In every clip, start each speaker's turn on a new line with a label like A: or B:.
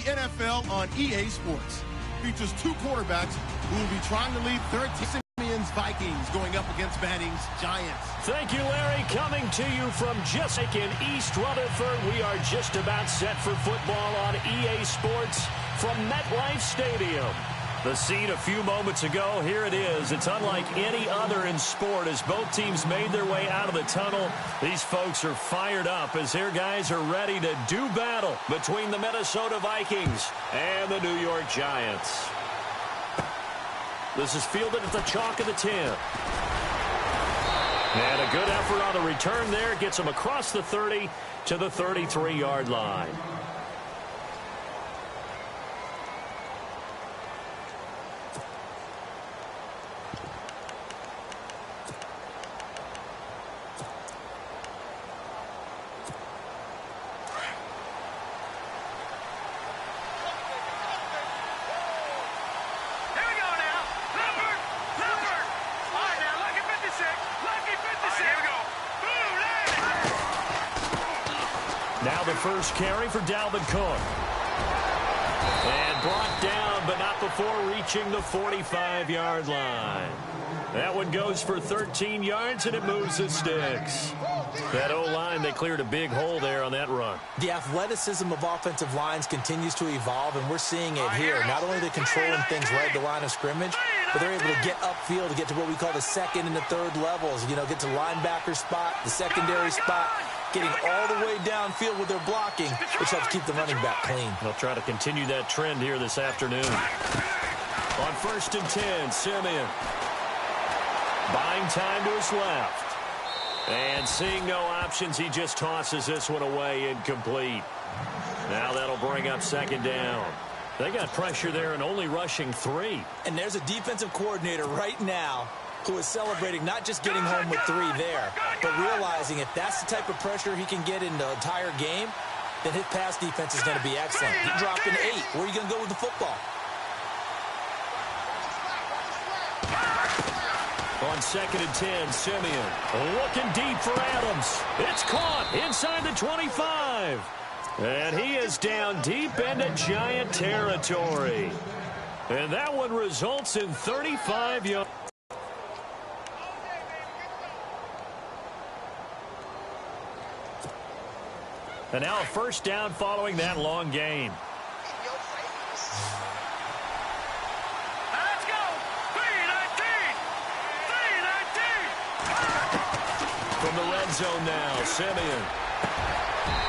A: NFL on EA Sports. Features two quarterbacks who will be trying to lead 13 Simeon's Vikings going up against Manning's Giants.
B: Thank you, Larry. Coming to you from just in East Rutherford, we are just about set for football on EA Sports from MetLife Stadium. The scene a few moments ago, here it is. It's unlike any other in sport as both teams made their way out of the tunnel. These folks are fired up as their guys are ready to do battle between the Minnesota Vikings and the New York Giants. This is fielded at the chalk of the 10. And a good effort on the return there. Gets them across the 30 to the 33-yard line. Now the first carry for Dalvin Cook. And brought down, but not before reaching the 45-yard line. That one goes for 13 yards, and it moves the sticks. That O-line, they cleared a big hole there on that run.
C: The athleticism of offensive lines continues to evolve, and we're seeing it here. Not only are they controlling things right at the line of scrimmage, but they're able to get upfield to get to what we call the second and the third levels. You know, get to linebacker spot, the secondary spot, getting all the way downfield with their blocking, which helps keep the running back clean.
B: They'll try to continue that trend here this afternoon. On 1st and 10, Simeon. Buying time to his left. And seeing no options, he just tosses this one away, incomplete. Now that'll bring up 2nd down. They got pressure there and only rushing 3.
C: And there's a defensive coordinator right now who is celebrating not just getting home with 3 there, but realizing if that's the type of pressure he can get in the entire game, then his pass defense is going to be excellent. You're dropping 8. Where are you going to go with the football?
B: On 2nd and 10, Simeon looking deep for Adams. It's caught inside the 25. And he is down deep into Giant territory. And that one results in 35 yards. And now a first down following that long gain.
D: Let's go. 3-19.
B: From the red zone now, Simeon.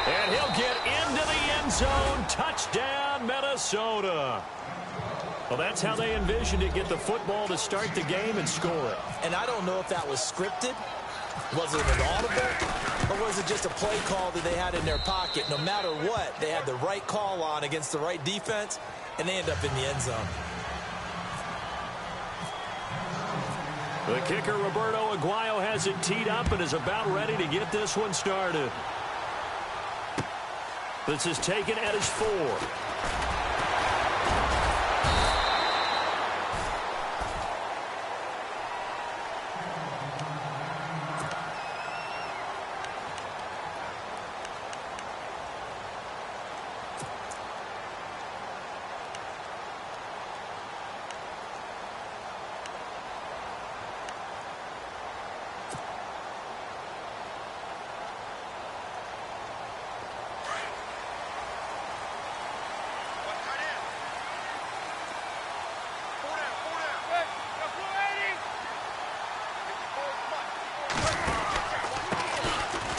B: And he'll get into the end zone. Touchdown, Minnesota. Well, that's how they envisioned it. Get the football to start the game and score it.
C: And I don't know if that was scripted. Was it an audible? Or was it just a play call that they had in their pocket? No matter what, they had the right call on against the right defense, and they end up in the end zone.
B: The kicker, Roberto Aguayo, has it teed up and is about ready to get this one started. This is taken at his 4.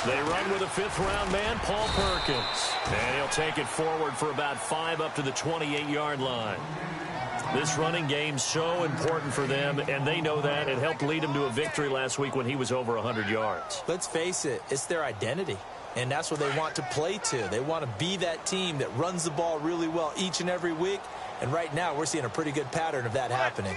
B: They run with a 5th-round man, Paul Perkins. And he'll take it forward for about 5 up to the 28-yard line. This running game so important for them, and they know that. It helped lead them to a victory last week when he was over 100 yards.
C: Let's face it, it's their identity, and that's what they want to play to. They want to be that team that runs the ball really well each and every week, and right now we're seeing a pretty good pattern of that happening.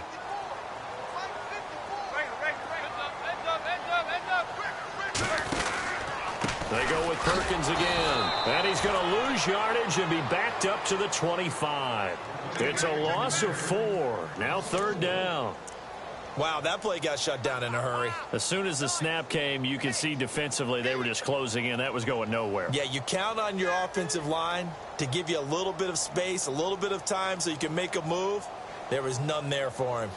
B: They go with Perkins again. And he's going to lose yardage and be backed up to the 25. It's a loss of 4. Now 3rd down.
C: Wow, that play got shut down in a hurry.
B: As soon as the snap came, you could see defensively they were just closing in. That was going nowhere.
C: Yeah, you count on your offensive line to give you a little bit of space, a little bit of time so you can make a move. There was none there for him.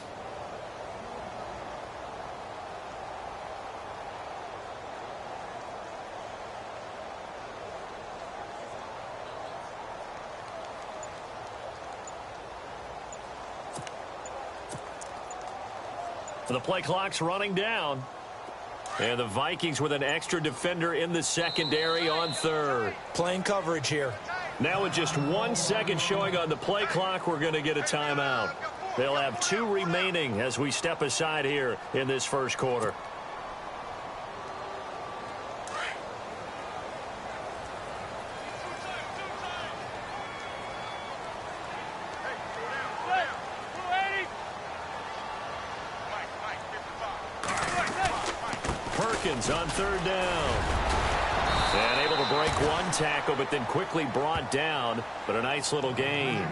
B: The play clock's running down. And the Vikings with an extra defender in the secondary on third.
C: Playing coverage here.
B: Now with just 1 second showing on the play clock, we're going to get a timeout. They'll have 2 remaining as we step aside here in this first quarter. On third down. And able to break 1 tackle, but then quickly brought down. But a nice little gain.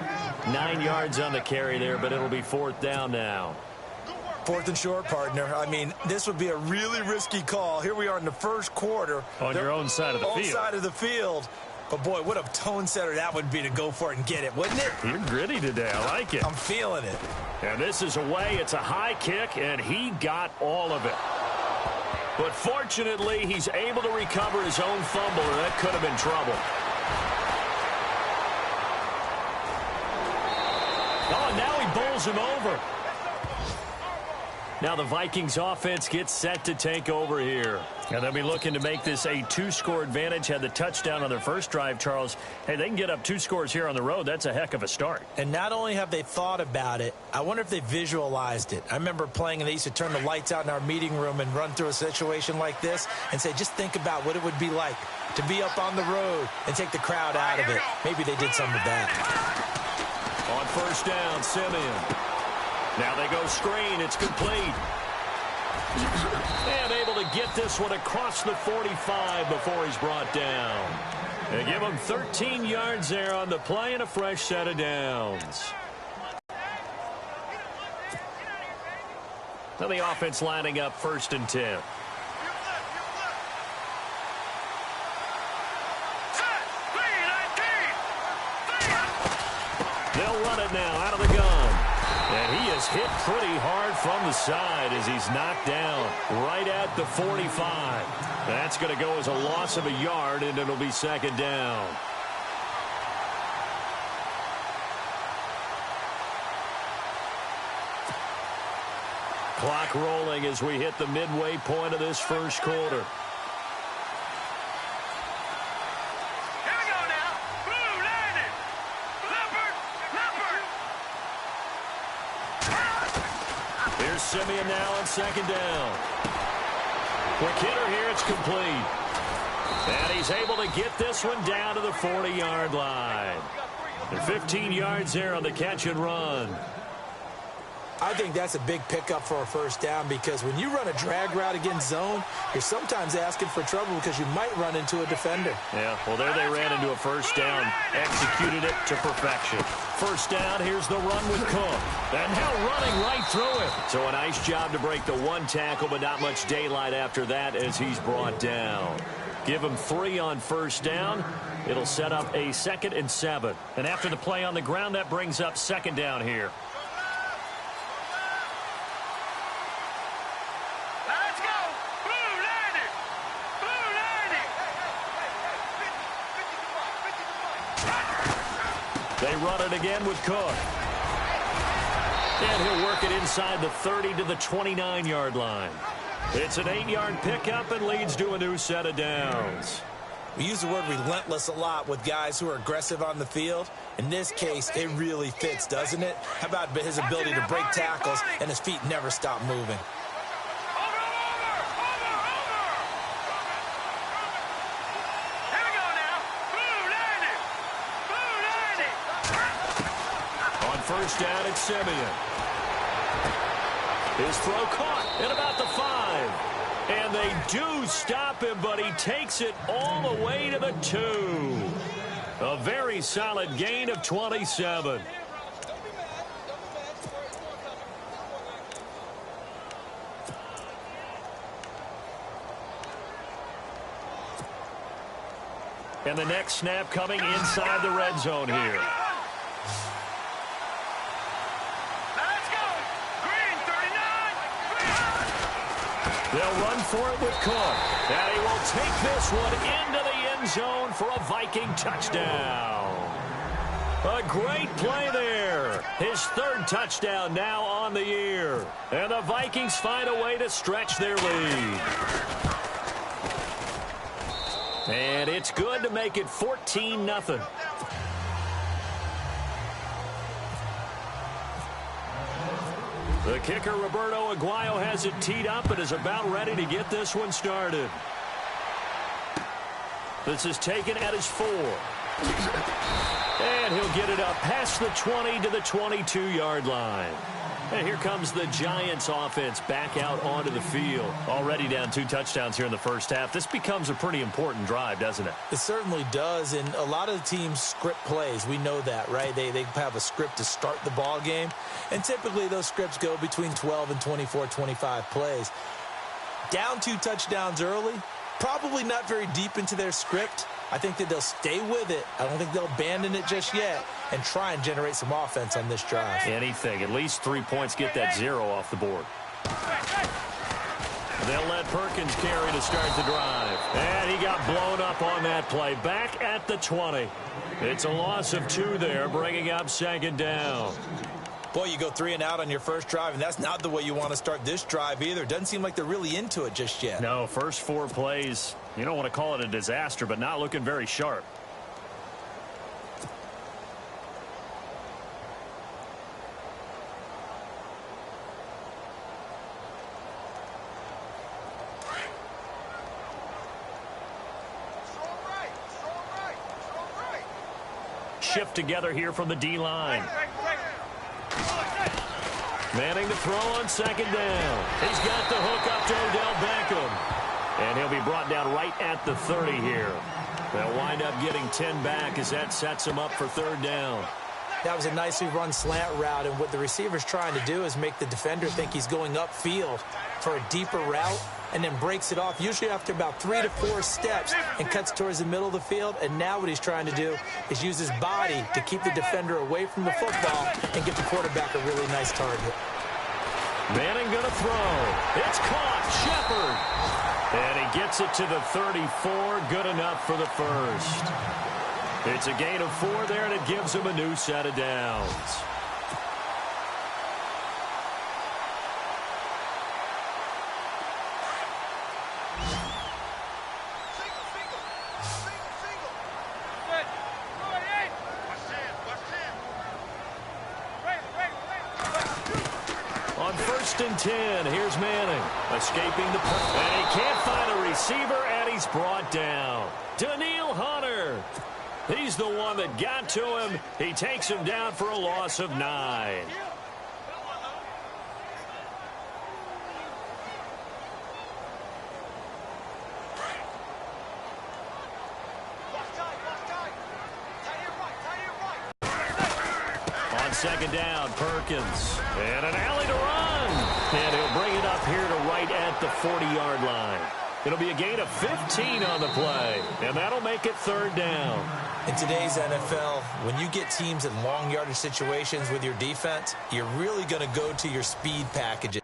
B: 9 yards on the carry there, but it'll be 4th down now.
C: 4th and short, partner. I mean, this would be a really risky call. Here we are in the first quarter.
B: On your own side of the field.
C: Own side of the field. But, boy, what a tone setter that would be to go for it and get it, wouldn't it?
B: You're gritty today. I like it.
C: I'm feeling it.
B: And this is away. It's a high kick, and he got all of it. But fortunately, he's able to recover his own fumble, and that could have been trouble. Oh, and now he bowls him over. Now the Vikings offense gets set to take over here. And they'll be looking to make this a 2-score advantage. Had the touchdown on their first drive, Charles. Hey, they can get up 2 scores here on the road. That's a heck of a start.
C: And not only have they thought about it, I wonder if they visualized it. I remember playing, and they used to turn the lights out in our meeting room and run through a situation like this and say, just think about what it would be like to be up on the road and take the crowd out of it. Maybe they did some of that.
B: On first down, Simeon. Now they go screen. It's complete. And able to get this one across the 45 before he's brought down. They give him 13 yards there on the play and a fresh set of downs. Now the offense lining up 1st and 10. They'll run it now out of the gun. And he is hit pretty hard from the side as he's knocked down right at the 45. That's going to go as a loss of a yard, and it'll be 2nd down. Clock rolling as we hit the midway point of this first quarter. Simeon now on 2nd down. Quick hitter here, it's complete. And he's able to get this one down to the 40-yard line. And 15 yards there on the catch and run.
C: I think that's a big pickup for a first down because when you run a drag route against zone, you're sometimes asking for trouble because you might run into a defender.
B: Yeah, well, there they ran into a first down, executed it to perfection. First down, here's the run with Cook. And now running right through it. So a nice job to break the 1 tackle, but not much daylight after that as he's brought down. Give him 3 on first down. It'll set up a 2nd and 7. And after the play on the ground, that brings up 2nd down here. They run it again with Cook. And he'll work it inside the 30 to the 29-yard line. It's an 8-yard pickup and leads to a new set of downs.
C: We use the word relentless a lot with guys who are aggressive on the field. In this case, it really fits, doesn't it? How about his ability to break tackles and his feet never stop moving?
B: First down at Simeon. His throw caught at about the 5. And they do stop him, but he takes it all the way to the 2. A very solid gain of 27. And the next snap coming inside the red zone here.
D: Let's go. Green 39.
B: They'll run for it with Cook. And he will take this one into the end zone for a Viking touchdown. A great play there. His third touchdown now on the year. And the Vikings find a way to stretch their lead. And it's good to make it 14-0. The kicker, Roberto Aguayo, has it teed up and is about ready to get this one started. This is taken at his 4. And he'll get it up past the 20 to the 22-yard line. And here comes the Giants offense back out onto the field. Already down 2 touchdowns here in the first half. This becomes a pretty important drive, doesn't it?
C: It certainly does, and a lot of the teams script plays. We know that, right? They have a script to start the ball game, and typically those scripts go between 12 and 24, 25 plays. Down 2 touchdowns early, probably not very deep into their script. I think that they'll stay with it. I don't think they'll abandon it just yet and try and generate some offense on this drive.
B: Anything. At least 3 points, get that 0 off the board. They'll let Perkins carry to start the drive. And he got blown up on that play. Back at the 20. It's a loss of 2 there, bringing up second down.
C: Boy, you go 3 and out on your first drive, and that's not the way you want to start this drive either. Doesn't seem like they're really into it just yet.
B: No, first 4 plays, you don't want to call it a disaster, but not looking very sharp. Shift together here from the D-line. Manning to throw on second down. He's got the hook up to Odell Beckham. And he'll be brought down right at the 30 here. They'll wind up getting 10 back as that sets him up for third down.
C: That was a nicely run slant route, and what the receiver's trying to do is make the defender think he's going upfield for a deeper route and then breaks it off, usually after about 3 to 4 steps, and cuts towards the middle of the field. And now what he's trying to do is use his body to keep the defender away from the football and give the quarterback a really nice target.
B: Manning going to throw. It's caught. Shepard. And he gets it to the 34. Good enough for the first. It's a gain of 4 there, and it gives him a new set of downs. On 1st and 10, here's Manning. Escaping the pressure. And he can't find a receiver, and he's brought down. Daniil Hunter. He's the one that got to him. He takes him down for a loss of 9. On second down, Perkins. And an alley to run. And he'll bring it up here to right at the 40-yard line. It'll be a gain of 15 on the play, and that'll make it third down.
C: In today's NFL, when you get teams in long yardage situations with your defense, you're really going to go to your speed packages.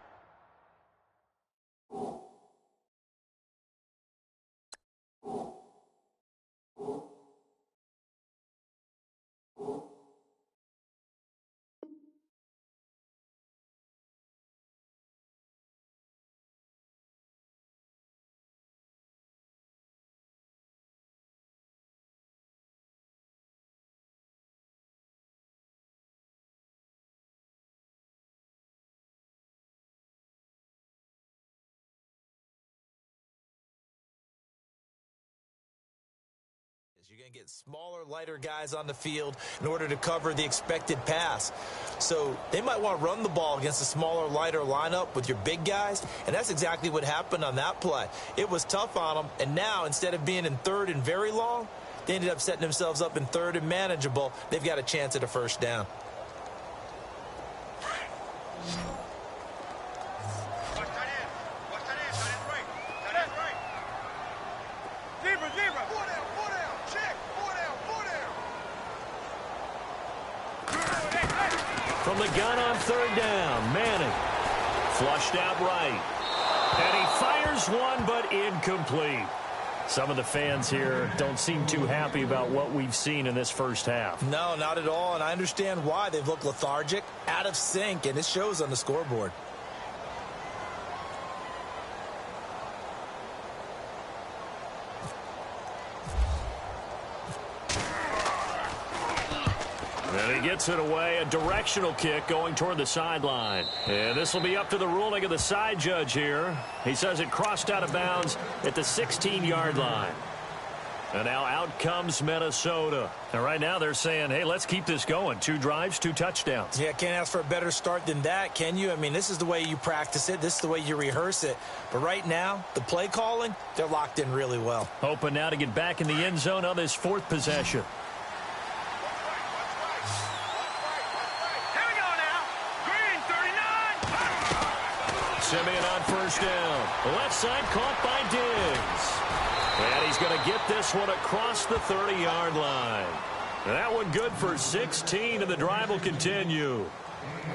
C: You're going to get smaller, lighter guys on the field in order to cover the expected pass. So they might want to run the ball against a smaller, lighter lineup with your big guys, and that's exactly what happened on that play. It was tough on them, and now instead of being in third and very long, they ended up setting themselves up in third and manageable. They've got a chance at a first down.
D: Zebra, zebra. 4 down, check.
B: From the gun on third down, Manning. Flushed out right. And he fires one, but incomplete. Some of the fans here don't seem too happy about what we've seen in this first half.
C: No, not at all, and I understand why. They've looked lethargic, out of sync, and it shows on the scoreboard.
B: And he gets it away, a directional kick going toward the sideline. And this will be up to the ruling of the side judge here. He says it crossed out of bounds at the 16-yard line. And now out comes Minnesota. And right now they're saying, hey, let's keep this going. 2 drives, 2 touchdowns.
C: Yeah, can't ask for a better start than that, can you? I mean, this is the way you practice it. This is the way you rehearse it. But right now, the play calling, they're locked in really well.
B: Hoping now to get back in the end zone on this 4th possession. Simeon on first down. The left side caught by Diggs. And he's going to get this one across the 30-yard line. And that one good for 16, and the drive will continue.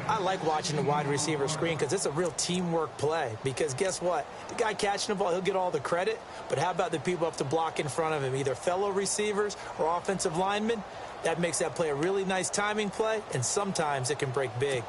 C: I like watching the wide receiver screen because it's a real teamwork play. Because guess what? The guy catching the ball, he'll get all the credit. But how about the people up to block in front of him, either fellow receivers or offensive linemen? That makes that play a really nice timing play, and sometimes it can break big.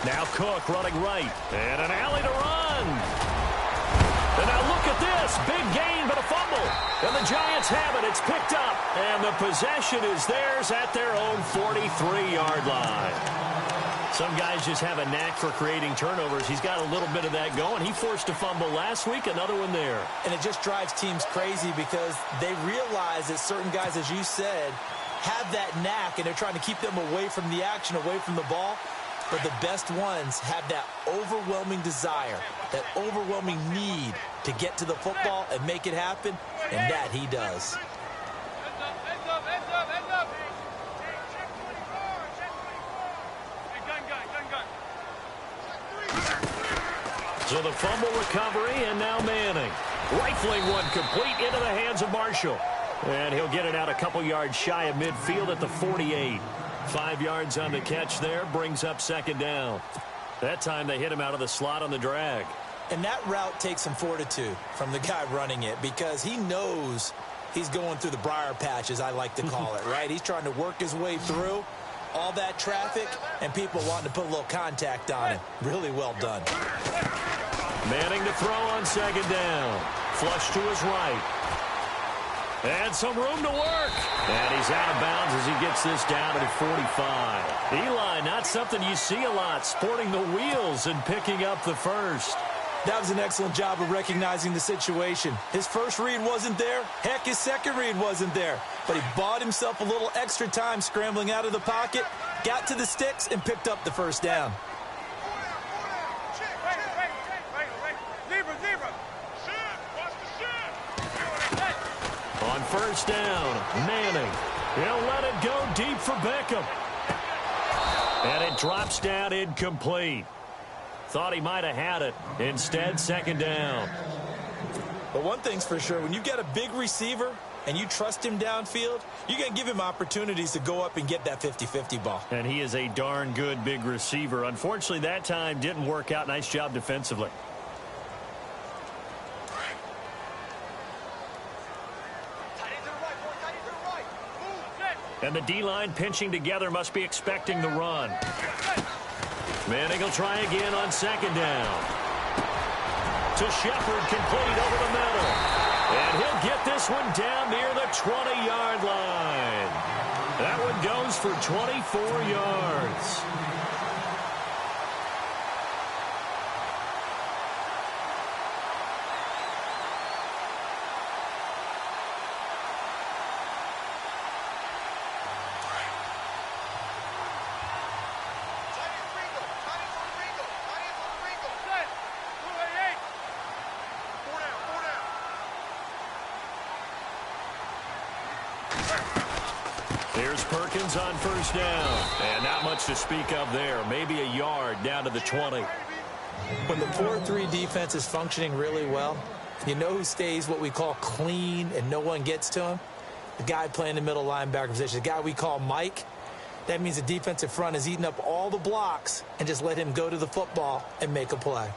B: Now Cook running right. And an alley to run. And now look at this. Big gain, but a fumble. And the Giants have it. It's picked up. And the possession is theirs at their own 43-yard line. Some guys just have a knack for creating turnovers. He's got a little bit of that going. He forced a fumble last week, another one there.
C: And it just drives teams crazy because they realize that certain guys, as you said, have that knack, and they're trying to keep them away from the action, away from the ball. But the best ones have that overwhelming desire, that overwhelming need to get to the football and make it happen, and that he does.
B: So the fumble recovery, and now Manning. Rifling one complete into the hands of Marshall. And he'll get it out a couple yards shy of midfield at the 48. 5 yards on the catch there, brings up second down. That time they hit him out of the slot on the drag.
C: And that route takes some fortitude from the guy running it because he knows he's going through the briar patch, as I like to call it, right? He's trying to work his way through all that traffic and people wanting to put a little contact on him. Really well done.
B: Manning to throw on second down. Flush to his right. And some room to work. And he's out of bounds as he gets this down at 45. Eli, not something you see a lot, sporting the wheels and picking up the first.
C: That was an excellent job of recognizing the situation. His first read wasn't there. Heck, his second read wasn't there. But he bought himself a little extra time scrambling out of the pocket, got to the sticks, and picked up the first down.
B: On first down, Manning. He'll let it go deep for Beckham. And it drops down incomplete. Thought he might have had it. Instead, second down.
C: But one thing's for sure, when you've got a big receiver and you trust him downfield, you're going to give him opportunities to go up and get that 50-50 ball.
B: And he is a darn good big receiver. Unfortunately, that time didn't work out. Nice job defensively. And the D-line pinching together must be expecting the run. Manning will try again on second down. To Shepard, complete over the middle. And he'll get this one down near the 20-yard line. That one goes for 24 yards. Here's Perkins on first down. And not much to speak of there. Maybe a yard down to the 20.
C: When the 4-3 defense is functioning really well, you know who stays what we call clean and no one gets to him? The guy playing the middle linebacker position, the guy we call Mike. That means the defensive front is eating up all the blocks and just let him go to the football and make a play.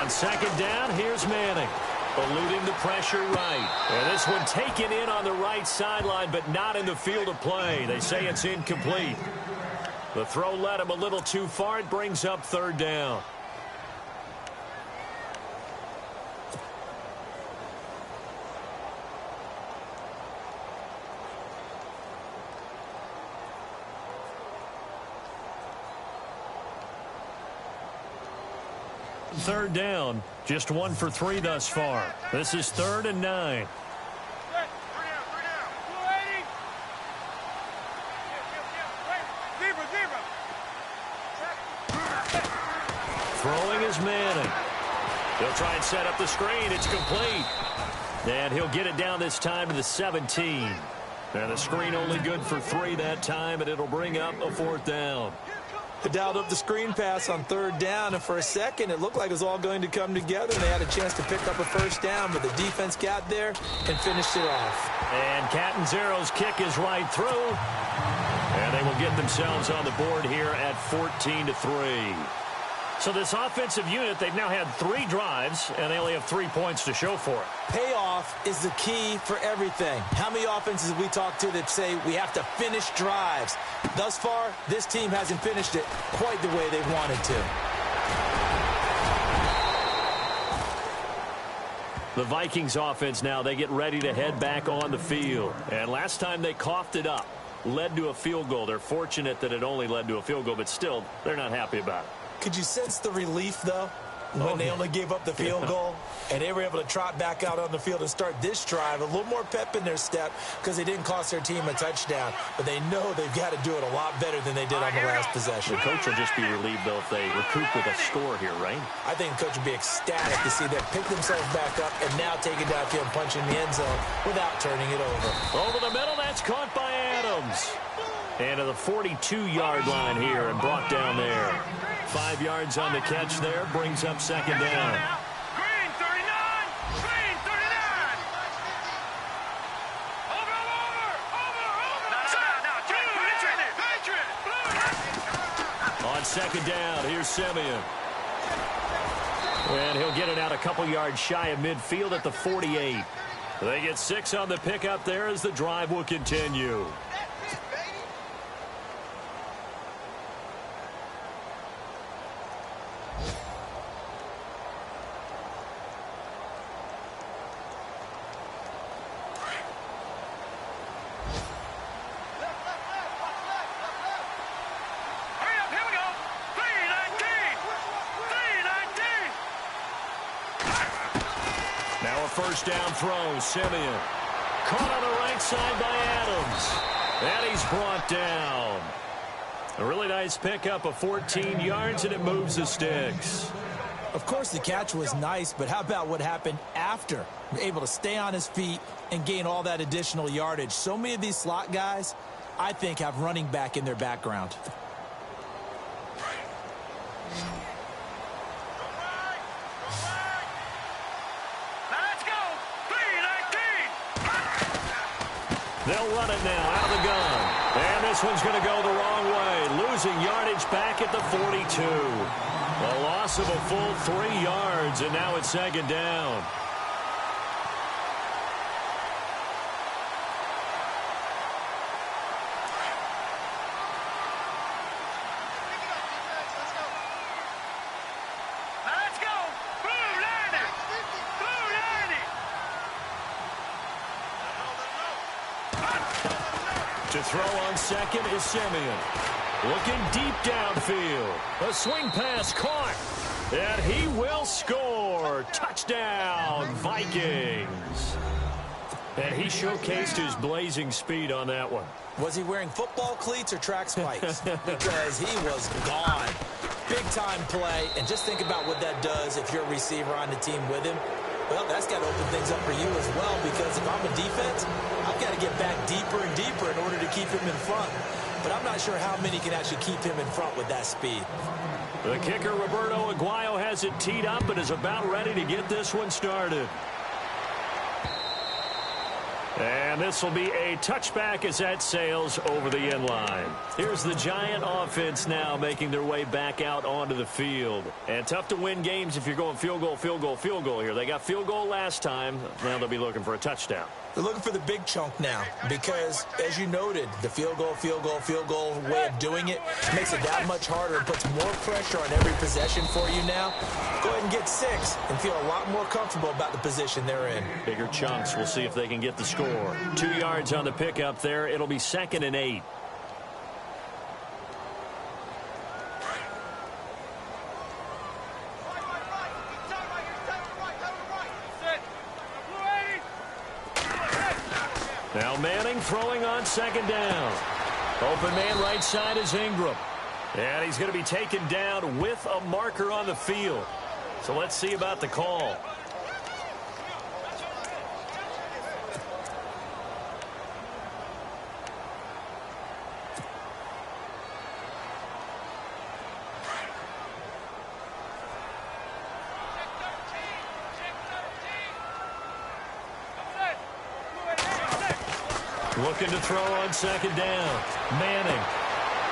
B: Second down, here's Manning. Eluding the pressure right. And this one taken in on the right sideline, but not in the field of play. They say it's incomplete. The throw led him a little too far. It brings up third down. Third down, just 1 for 3 thus far. This is 3rd and 9. Throwing is Manning. He'll try and set up the screen. It's complete. And he'll get it down this time to the 17. And the screen only good for 3 that time, and it'll bring up a 4th down.
C: They dialed up the screen pass on 3rd down, and for a second it looked like it was all going to come together, and they had a chance to pick up a 1st down, but the defense got there and finished it off.
B: And Catanzaro's kick is right through, and they will get themselves on the board here at 14-3. So this offensive unit, they've now had 3 drives, and they only have 3 points to show for it.
C: Payoff is the key for everything. How many offenses have we talked to that say we have to finish drives? Thus far, this team hasn't finished it quite the way they wanted to.
B: The Vikings offense now, they get ready to head back on the field. And last time they coughed it up, led to a field goal. They're fortunate that it only led to a field goal, but still, they're not happy about it.
C: Could you sense the relief, though, when they only gave up the field goal and they were able to trot back out on the field and start this drive? A little more pep in their step because they didn't cost their team a touchdown, but they know they've got to do it a lot better than they did on the last possession.
B: The coach will just be relieved, though, if they recoup with a score here, right?
C: I think the coach would be ecstatic to see them pick themselves back up and now take it downfield and punch in the end zone without turning it over.
B: Over the middle, that's caught by Adams. And to the 42-yard line here and brought down there. 5 yards on the catch there, brings up 2nd down.
D: Green 39! Green 39! Over! No,
B: On 2nd down, here's Simeon. And he'll get it out a couple yards shy of midfield at the 48. They get 6 on the pickup there as the drive will continue. First down throw, Simeon. Caught on the right side by Adams. And he's brought down. A really nice pickup of 14 yards, and it moves the sticks.
C: Of course, the catch was nice, but how about what happened after? Able to stay on his feet and gain all that additional yardage. So many of these slot guys, I think, have running back in their background.
B: They'll run it now out of the gun. And this one's going to go the wrong way. Losing yardage back at the 42. A loss of a full 3 yards, and now it's 2nd down. To throw on 2nd is Simeon. Looking deep downfield. A swing pass caught. And he will score. Touchdown, Vikings. And he showcased his blazing speed on that one.
C: Was he wearing football cleats or track spikes? Because he was gone. Big-time play, and just think about what that does if you're a receiver on the team with him. Well, that's got to open things up for you as well, because if I'm a defense, I've got to get back deeper and deeper in order to keep him in front. But I'm not sure how many can actually keep him in front with that speed.
B: The kicker, Roberto Aguayo, has it teed up and is about ready to get this one started. And this will be a touchback as that sails over the end line. Here's the Giant offense now making their way back out onto the field. And tough to win games if you're going field goal, field goal, field goal here. They got field goal last time. Now they'll be looking for a touchdown.
C: They're looking for the big chunk now because, as you noted, the field goal way of doing it makes it that much harder and puts more pressure on every possession for you now. Go ahead and get 6 and feel a lot more comfortable about the position they're in.
B: Bigger chunks. We'll see if they can get the score. 2 yards on the pickup there. It'll be 2nd and 8. Now Manning throwing on 2nd down. Open man right side is Ingram. And he's going to be taken down with a marker on the field. So let's see about the call. Looking to throw on 2nd down. Manning.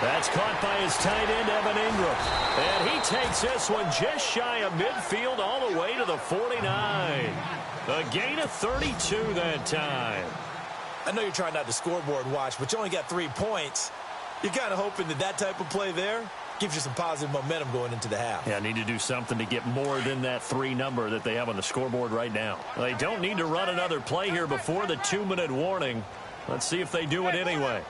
B: That's caught by his tight end, Evan Ingram. And he takes this one just shy of midfield all the way to the 49. A gain of 32 that time.
C: I know you're trying not to scoreboard watch, but you only got 3 points. You're kind of hoping that type of play there gives you some positive momentum going into the half.
B: Yeah, need to do something to get more than that 3 number that they have on the scoreboard right now. They don't need to run another play here before the 2-minute warning. Let's see if they do it anyway.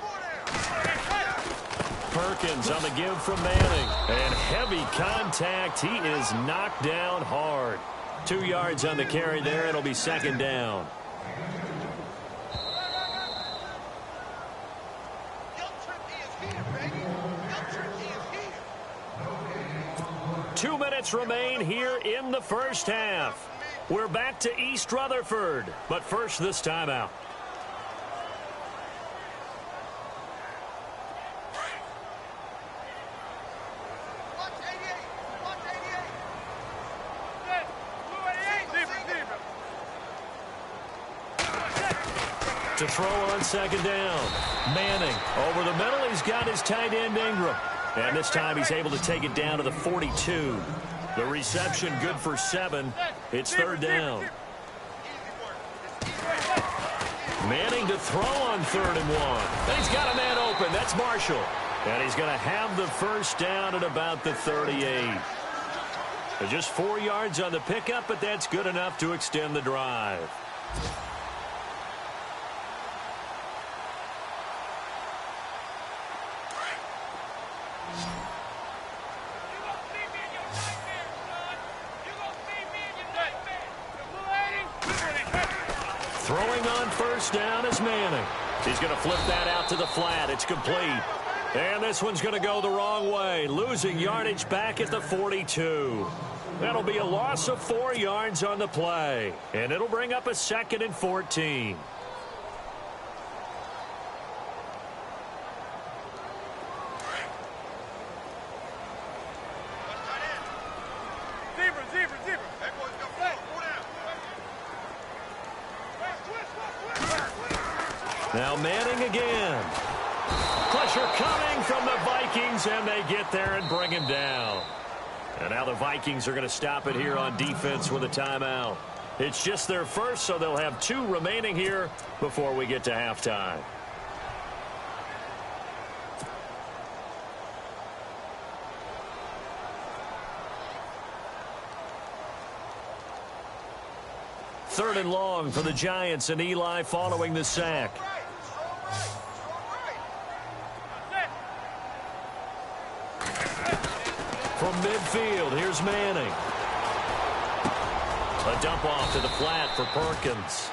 B: Perkins on the give from Manning. And heavy contact. He is knocked down hard. 2 yards on the carry there. It'll be 2nd down. Two minutes remain here in the first half. We're back to East Rutherford. But first, this timeout. To throw on 2nd down. Manning over the middle. He's got his tight end Ingram. And this time he's able to take it down to the 42. The reception good for 7. It's 3rd down. Manning to throw on 3rd and 1. He's got a man open. That's Marshall. And he's going to have the first down at about the 38. Just 4 yards on the pickup, but that's good enough to extend the drive. Throwing on 1st down is Manning. He's going to flip that out to the flat. It's complete. And this one's going to go the wrong way. Losing yardage back at the 42. That'll be a loss of 4 yards on the play. And it'll bring up a 2nd and 14. Now Manning again. Pressure coming from the Vikings, and they get there and bring him down. And now the Vikings are going to stop it here on defense with a timeout. It's just their first, so they'll have 2 remaining here before we get to halftime. Third and long for the Giants, and Eli following the sack. From midfield, here's Manning. A dump off to the flat for Perkins.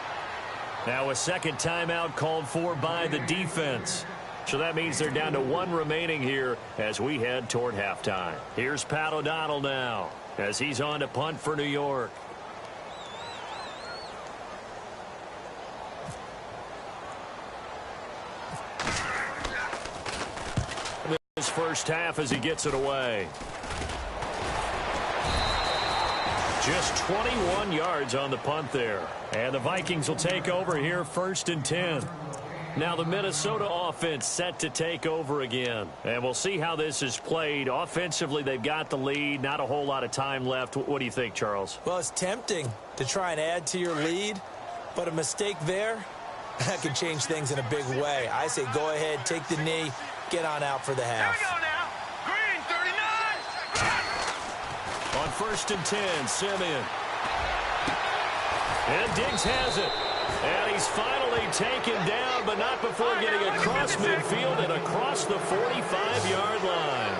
B: Now a second timeout called for by the defense. So that means they're down to one remaining here as we head toward halftime. Here's Pat O'Donnell now as he's on to punt for New York. His first half as he gets it away. Just 21 yards on the punt there. And the Vikings will take over here 1st and 10. Now the Minnesota offense set to take over again. And we'll see how this is played. Offensively, they've got the lead. Not a whole lot of time left. What do you think, Charles?
C: Well, it's tempting to try and add to your lead. But a mistake there, that could change things in a big way. I say go ahead, take the knee, get on out for the half.
D: Green 39.
B: On 1st and 10, Simeon. And Diggs has it. And he's finally taken down, but not before getting across midfield and across the 45-yard line.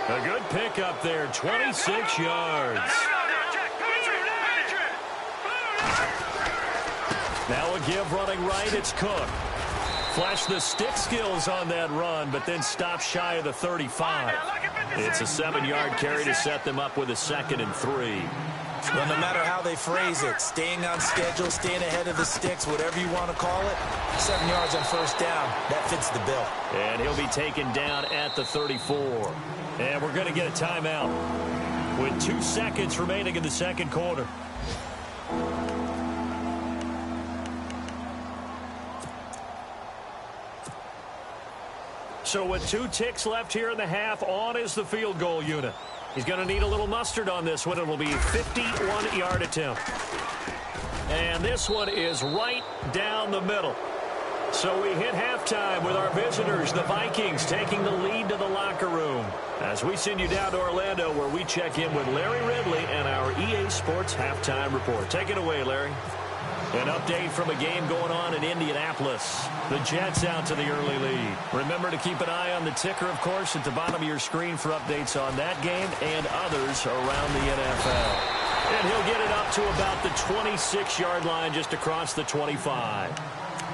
B: A good pickup there, 26 yards. Now a give running right, it's Cook. Flashed the stick skills on that run, but then stopped shy of the 35. It's a 7-yard carry to set them up with a 2nd and 3.
C: Well, no matter how they phrase it, staying on schedule, staying ahead of the sticks, whatever you want to call it, 7 yards on 1st down, that fits the bill.
B: And he'll be taken down at the 34. And we're going to get a timeout with 2 seconds remaining in the 2nd quarter. So with 2 ticks left here in the half, on is the field goal unit. He's going to need a little mustard on this one. It will be a 51-yard attempt. And this one is right down the middle. So we hit halftime with our visitors, the Vikings, taking the lead to the locker room. As we send you down to Orlando, where we check in with Larry Ridley and our EA Sports Halftime Report. Take it away, Larry. An update from a game going on in Indianapolis. The Jets out to the early lead. Remember to keep an eye on the ticker, of course, at the bottom of your screen for updates on that game and others around the NFL. And he'll get it up to about the 26-yard line just across the 25.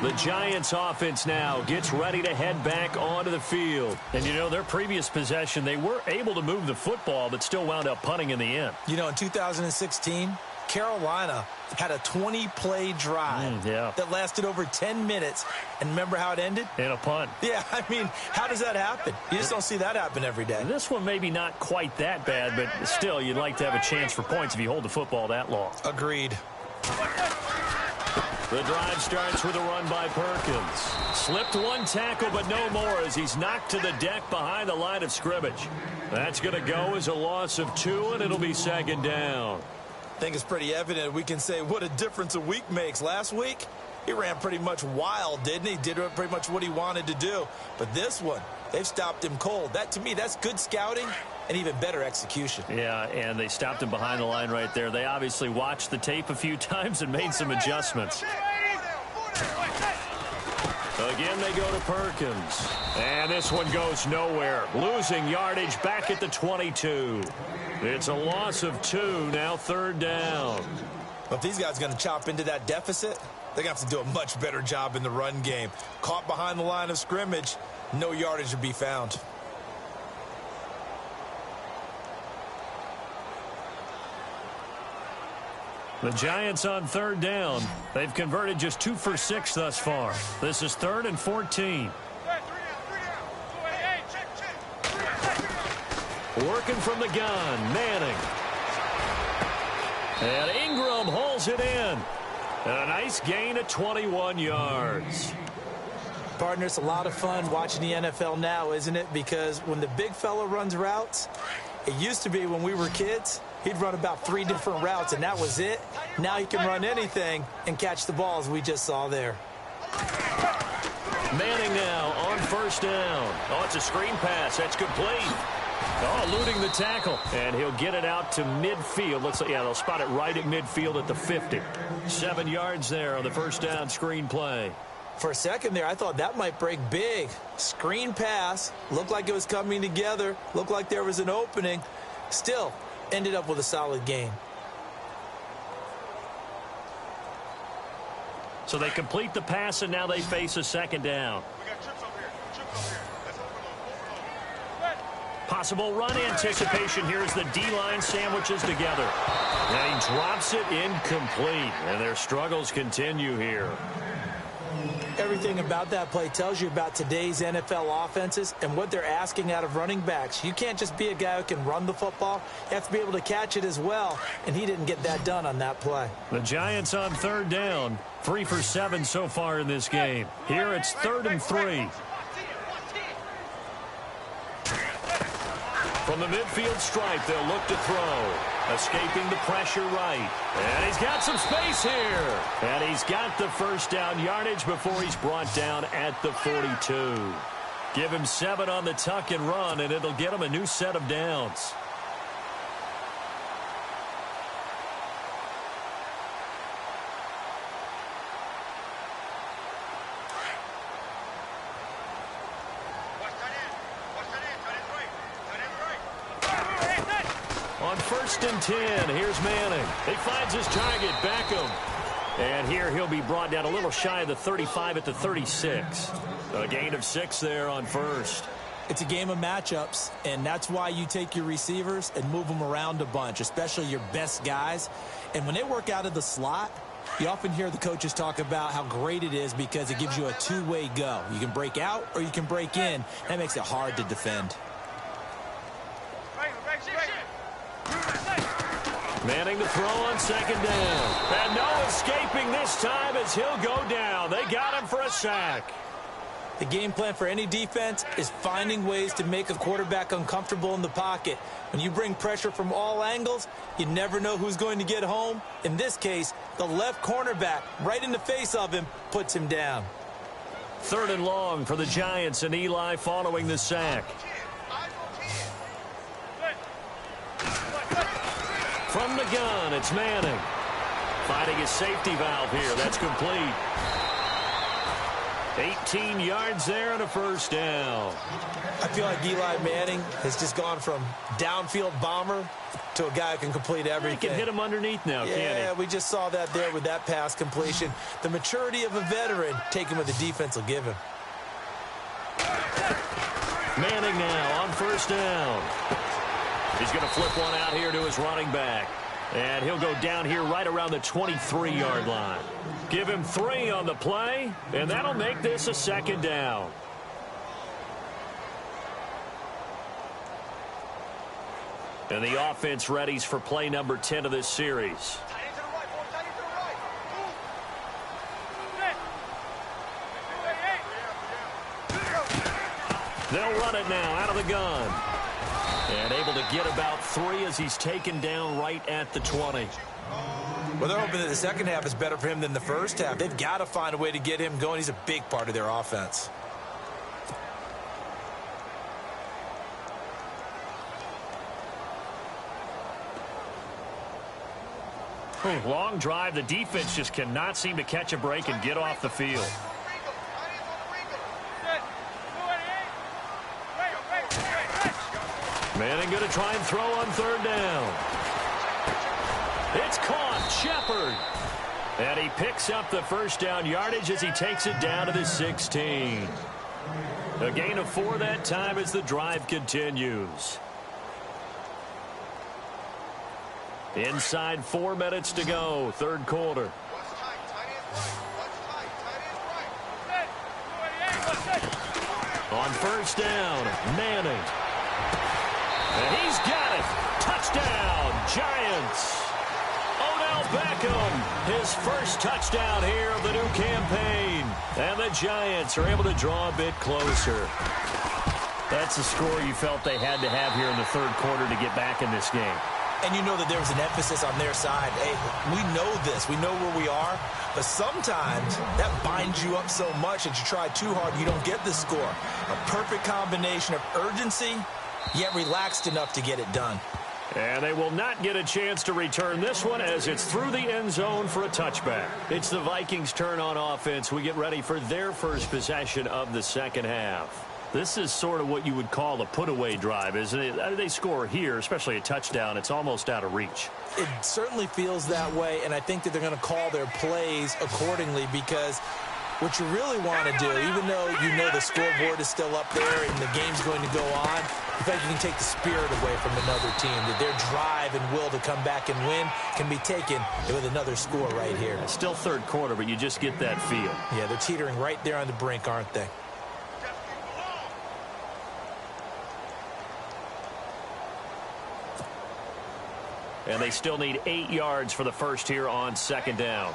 B: The Giants offense now gets ready to head back onto the field. And, you know, their previous possession, they were able to move the football but still wound up punting in the end.
C: You know, in 2016, Carolina had a 20-play drive that lasted over 10 minutes. And remember how it ended?
B: In a punt.
C: Yeah, I mean, how does that happen? You just don't see that happen every day.
B: This one maybe not quite that bad, but still, you'd like to have a chance for points if you hold the football that long.
C: Agreed.
B: The drive starts with a run by Perkins. Slipped one tackle, but no more as he's knocked to the deck behind the line of scrimmage. That's going to go as a loss of 2, and it'll be 2nd down.
C: I think it's pretty evident we can say what a difference a week makes. Last week, he ran pretty much wild, didn't he? Did pretty much what he wanted to do. But this one, they've stopped him cold. That, to me, that's good scouting and even better execution.
B: Yeah, and they stopped him behind the line right there. They obviously watched the tape a few times and made some adjustments. Again, they go to Perkins. And this one goes nowhere. Losing yardage back at the 22. It's a loss of 2, now 3rd down.
C: But if these guys are going to chop into that deficit, they're going to have to do a much better job in the run game. Caught behind the line of scrimmage, no yardage to be found.
B: The Giants on 3rd down. They've converted just 2 for 6 thus far. This is 3rd and 14. Working from the gun, Manning. And Ingram hauls it in. And a nice gain of 21 yards.
C: Partner, it's a lot of fun watching the NFL now, isn't it? Because when the big fella runs routes, it used to be when we were kids, he'd run about 3 different routes, and that was it. Now he can run anything and catch the balls we just saw there.
B: Manning now on 1st down. Oh, it's a screen pass. That's complete. Oh, eluding the tackle. And he'll get it out to midfield. Looks like, yeah, they'll spot it right at midfield at the 50. 7 yards there on the 1st down screen play.
C: For a second there, I thought that might break big. Screen pass. Looked like it was coming together. Looked like there was an opening. Still, ended up with a solid game.
B: So they complete the pass, and now they face a second down. Possible run anticipation here as the D-line sandwiches together. And he drops it incomplete. And their struggles continue here.
C: Everything about that play tells you about today's NFL offenses and what they're asking out of running backs. You can't just be a guy who can run the football. You have to be able to catch it as well, and he didn't get that done on that play.
B: The Giants on third down, 3 for 7 so far in this game. Here it's 3rd and 3. From the midfield stripe, they'll look to throw. Escaping the pressure right. And he's got some space here. And he's got the first down yardage before he's brought down at the 42. Give him 7 on the tuck and run, and it'll get him a new set of downs. On 1st and 10, here's Manning. He finds his target, Beckham. And here he'll be brought down a little shy of the 35 at the 36. A gain of 6 there on 1st.
C: It's a game of matchups, and that's why you take your receivers and move them around a bunch, especially your best guys. And when they work out of the slot, you often hear the coaches talk about how great it is because it gives you a two-way go. You can break out or you can break in. That makes it hard to defend.
B: Manning to throw on 2nd down. And no escaping this time as he'll go down. They got him for a sack.
C: The game plan for any defense is finding ways to make a quarterback uncomfortable in the pocket. When you bring pressure from all angles, you never know who's going to get home. In this case, the left cornerback, right in the face of him, puts him down.
B: 3rd and long for the Giants, and Eli following the sack. From the gun, it's Manning. Finding his safety valve here. That's complete. 18 yards there and a first down.
C: I feel like Eli Manning has just gone from downfield bomber to a guy who can complete everything.
B: He can hit him underneath now, can't he?
C: Yeah, we just saw that there with that pass completion. The maturity of a veteran, taking what the defense will give him.
B: Manning now on 1st down. He's going to flip one out here to his running back. And he'll go down here right around the 23-yard line. Give him 3 on the play, and that'll make this a 2nd down. And the offense readies for play number 10 of this series. They'll run it now out of the gun. And able to get about 3 as he's taken down right at the 20.
C: Well, they're hoping that the second half is better for him than the first half. They've got to find a way to get him going. He's a big part of their offense.
B: Long drive. The defense just cannot seem to catch a break and get off the field. Manning going to try and throw on 3rd down. It's caught. Shepard. And he picks up the first down yardage as he takes it down to the 16. A gain of 4 that time as the drive continues. Inside 4 minutes to go, 3rd quarter. On 1st down, Manning. And he's got it. Touchdown, Giants. Odell Beckham, his first touchdown here of the new campaign. And the Giants are able to draw a bit closer. That's the score you felt they had to have here in the 3rd quarter to get back in this game.
C: And you know that there was an emphasis on their side. Hey, we know this. We know where we are. But sometimes that binds you up so much that you try too hard, you don't get the score. A perfect combination of urgency, yet relaxed enough to get it done.
B: And they will not get a chance to return this one as it's through the end zone for a touchback. It's the Vikings' turn on offense. We get ready for their first possession of the second half. This is sort of what you would call a put-away drive, isn't it? They score here, especially a touchdown. It's almost out of reach.
C: It certainly feels that way, and I think that they're going to call their plays accordingly, because what you really want to do, even though you know the scoreboard is still up there and the game's going to go on, in fact, you can take the spirit away from another team, that their drive and will to come back and win can be taken with another score right here.
B: It's still third quarter, but you just get that feel.
C: Yeah, they're teetering right there on the brink, aren't they?
B: And they still need 8 yards for the first here on second down.
D: All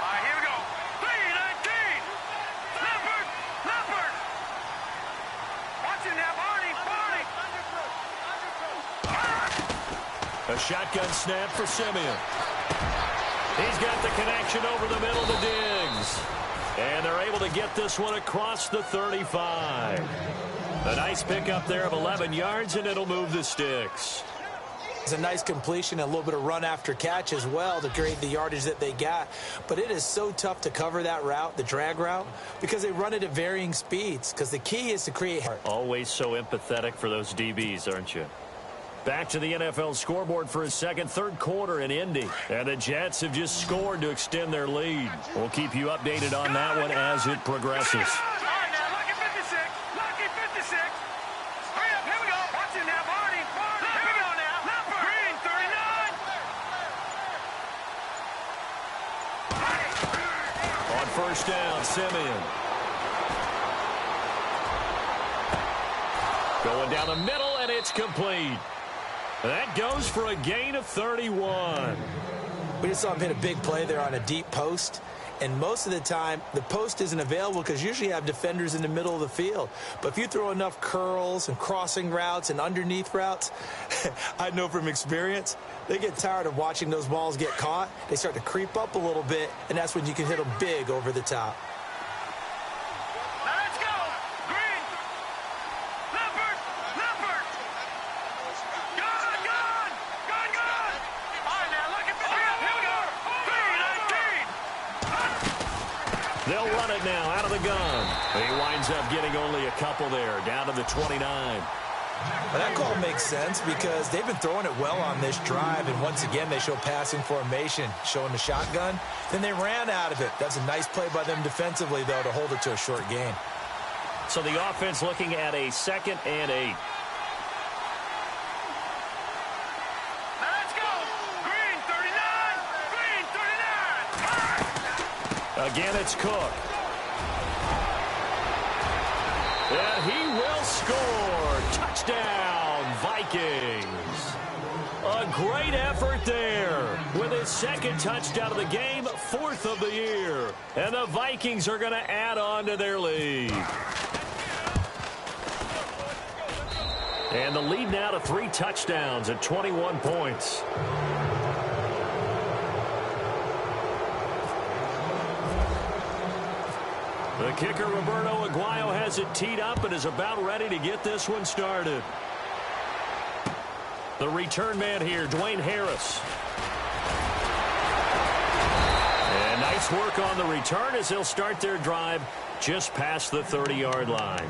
D: right, here we go. 3-19. Leopard. Watch it now, Barney.
B: A shotgun snap for Simeon. He's got the connection over the middle to Diggs. And they're able to get this one across the 35. A nice pickup there of 11 yards, and it'll move the sticks.
C: It's a nice completion, a little bit of run after catch as well to create the yardage that they got. But it is so tough to cover that route, the drag route, because they run it at varying speeds. Because the key is to create...
B: Always so empathetic for those DBs, aren't you? Back to the NFL scoreboard for a third quarter in Indy. And the Jets have just scored to extend their lead. We'll keep you updated on that one as it progresses.
D: All right, now, Lucky 56. Lucky 56. Hurry up, here we go. Watch it now, Barney. Here we go now. Leopard. Green, 39.
B: On first down, Simeon. Going down the middle, and it's complete. That goes for a gain of 31.
C: We just saw him hit a big play there on a deep post. And most of the time, the post isn't available because usually you have defenders in the middle of the field. But if you throw enough curls and crossing routes and underneath routes, I know from experience, they get tired of watching those balls get caught. They start to creep up a little bit, and that's when you can hit them big over the top.
D: Now let's go. Green. Leopard. Gone. All right, now, Lucky 56. Here we go. 3-19.
B: They'll run it now out of the gun. He winds up getting only a couple there, down to the 29.
C: Well, that call makes sense because they've been throwing it well on this drive, and once again they show passing formation, showing the shotgun. Then they ran out of it. That's a nice play by them defensively, though, to hold it to a short gain.
B: So the offense looking at a 2nd and 8.
D: Now let's go. Green, 39.
B: Again, it's Cook. And he will score. Touchdown, Vikings. A great effort there with his 2nd touchdown of the game, 4th of the year. And the Vikings are going to add on to their lead. And the lead now to 3 touchdowns at 21 points. The kicker, Roberto Aguayo, has it teed up and is about ready to get this one started. The return man here, Dwayne Harris. And nice work on the return as he'll start their drive just past the 30-yard line.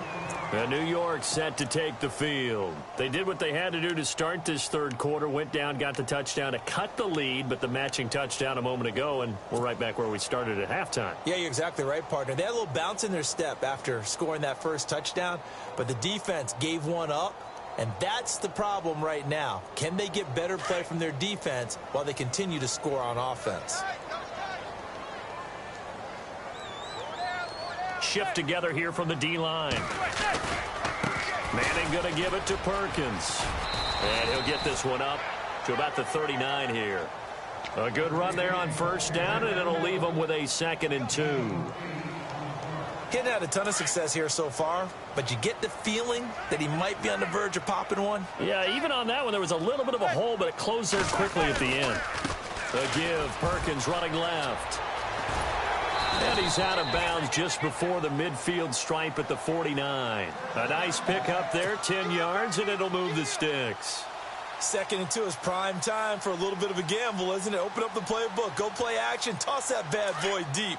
B: And New York set to take the field. They did what they had to do to start this third quarter, went down, got the touchdown to cut the lead, but the matching touchdown a moment ago, and we're right back where we started at halftime.
C: Yeah, you're exactly right, partner. They had a little bounce in their step after scoring that first touchdown, but the defense gave one up, and that's the problem right now. Can they get better play from their defense while they continue to score on offense?
B: Shift together here from the D-line. Manning going to give it to Perkins. And he'll get this one up to about the 39 here. A good run there on first down, and it'll leave them with a 2nd and 2.
C: Getting had a ton of success here so far, but you get the feeling that he might be on the verge of popping one.
B: Yeah, even on that one, there was a little bit of a hole, but it closed there quickly at the end. The give, Perkins running left. And he's out of bounds just before the midfield stripe at the 49. A nice pickup there, 10 yards, and it'll move the sticks.
C: 2nd and 2 is prime time for a little bit of a gamble, isn't it? Open up the playbook, go play action, toss that bad boy deep.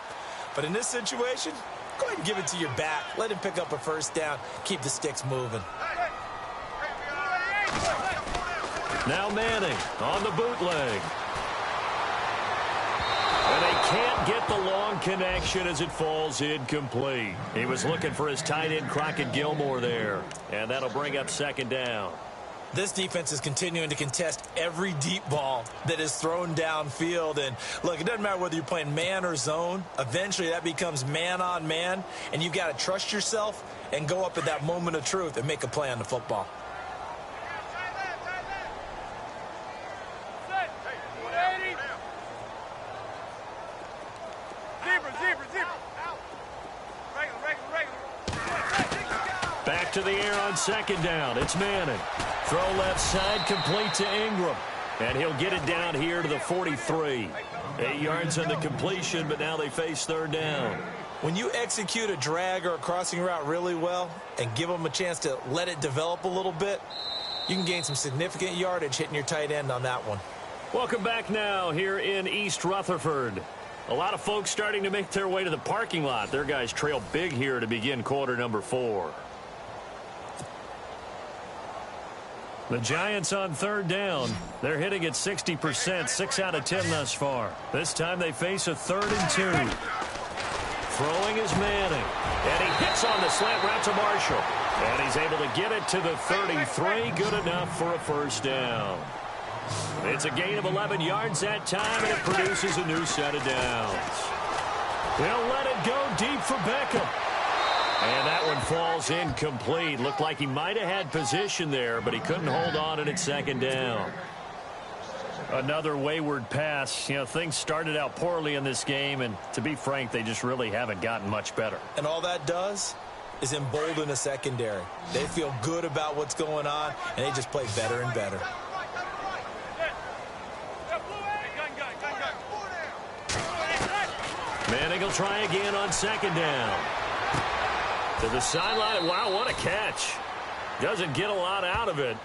C: But in this situation, go ahead and give it to your back. Let him pick up a first down. Keep the sticks moving.
B: Now Manning on the bootleg. And they can't get the long connection as it falls incomplete. He was looking for his tight end, Crockett Gilmore, there. And that'll bring up second down.
C: This defense is continuing to contest every deep ball that is thrown downfield. And, look, it doesn't matter whether you're playing man or zone. Eventually, that becomes man on man. And you've got to trust yourself and go up at that moment of truth and make a play on the football.
B: Back to the air on second down. It's Manning. Throw left side, complete to Ingram. And he'll get it down here to the 43. 8 yards on the completion, but now they face third down.
C: When you execute a drag or a crossing route really well and give them a chance to let it develop a little bit, you can gain some significant yardage hitting your tight end on that one.
B: Welcome back now here in East Rutherford. A lot of folks starting to make their way to the parking lot. Their guys trail big here to begin quarter number 4. The Giants on third down. They're hitting at 60%, 6 out of 10 thus far. This time they face a 3rd and 2. Throwing is Manning. And he hits on the slant route to Marshall. And he's able to get it to the 33. Good enough for a first down. It's a gain of 11 yards that time, and it produces a new set of downs. They'll let it go deep for Beckham. And that one falls incomplete. Looked like he might have had position there, but he couldn't hold on and it's second down. Another wayward pass. You know, things started out poorly in this game, and to be frank, they just really haven't gotten much better.
C: And all that does is embolden a secondary. They feel good about what's going on, and they just play better and better.
B: Manning will try again on second down. To the sideline. Wow, what a catch. Doesn't get a lot out of it,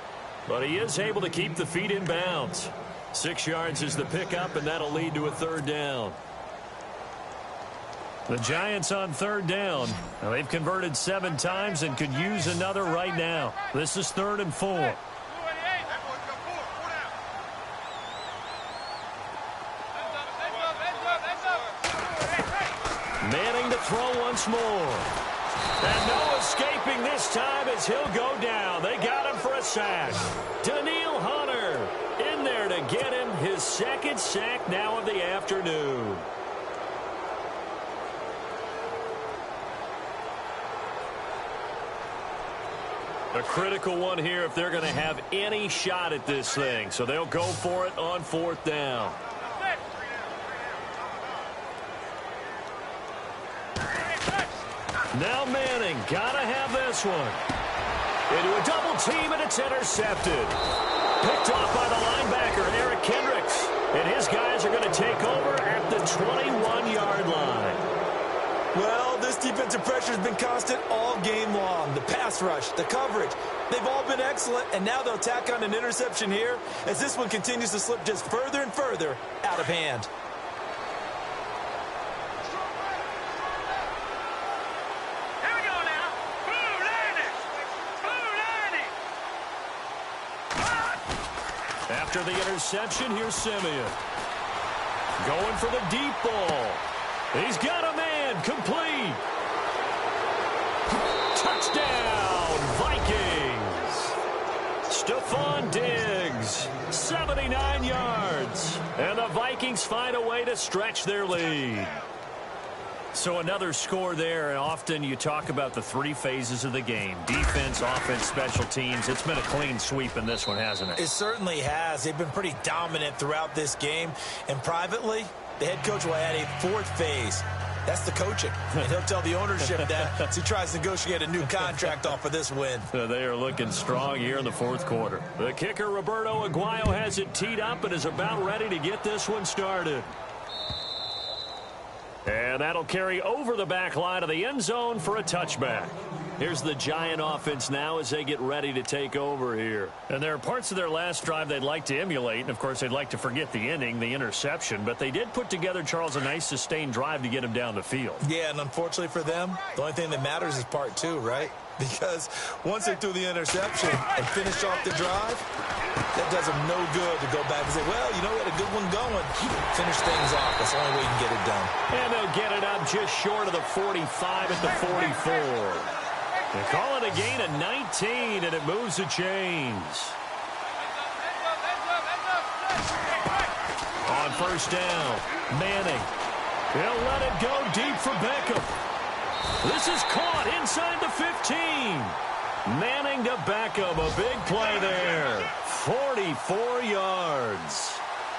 B: but he is able to keep the feet in bounds. 6 yards is the pickup, and that'll lead to a third down. The Giants on third down. Now, they've converted 7 times and could use another right now. This is 3rd and 4. Manning to throw once more. And no escaping this time as he'll go down. They got him for a sack. Daniil Hunter in there to get him his 2nd sack now of the afternoon. A critical one here if they're going to have any shot at this thing. So they'll go for it on 4th down. Now Manning, gotta have this one. Into a double team, and it's intercepted. Picked off by the linebacker, Eric Kendricks. And his guys are going to take over at the 21-yard line.
C: Well, this defensive pressure has been constant all game long. The pass rush, the coverage, they've all been excellent, and now they'll tack on an interception here as this one continues to slip just further and further out of hand.
B: After the interception, here's Simeon. Going for the deep ball. He's got a man. Complete. Touchdown, Vikings. Stephon Diggs, 79 yards. And the Vikings find a way to stretch their lead. So another score there, and often you talk about the 3 phases of the game. Defense, offense, special teams. It's been a clean sweep in this one, hasn't it?
C: It certainly has. They've been pretty dominant throughout this game. And privately, the head coach will add a 4th phase. That's the coaching. And he'll tell the ownership that as he tries to negotiate a new contract off of this win.
B: They are looking strong here in the 4th quarter. The kicker, Roberto Aguayo, has it teed up and is about ready to get this one started. And that'll carry over the back line of the end zone for a touchback. Here's the Giant offense now as they get ready to take over here. And there are parts of their last drive they'd like to emulate. And, of course, they'd like to forget the ending, the interception. But they did put together, Charles, a nice sustained drive to get him down the field.
C: Yeah, and unfortunately for them, the only thing that matters is part two, right? Because once they threw the interception and finished off the drive, that does them no good to go back and say, well, you know, we had a good one going. Finish things off. That's the only way you can get it done.
B: And they'll get it up just short of the 45 at the 44. They call it a gain of 19, and it moves the chains. On first down, Manning. He'll let it go deep for Beckham. This is caught inside the 15. Manning to Beckham, a big play there. 44 yards.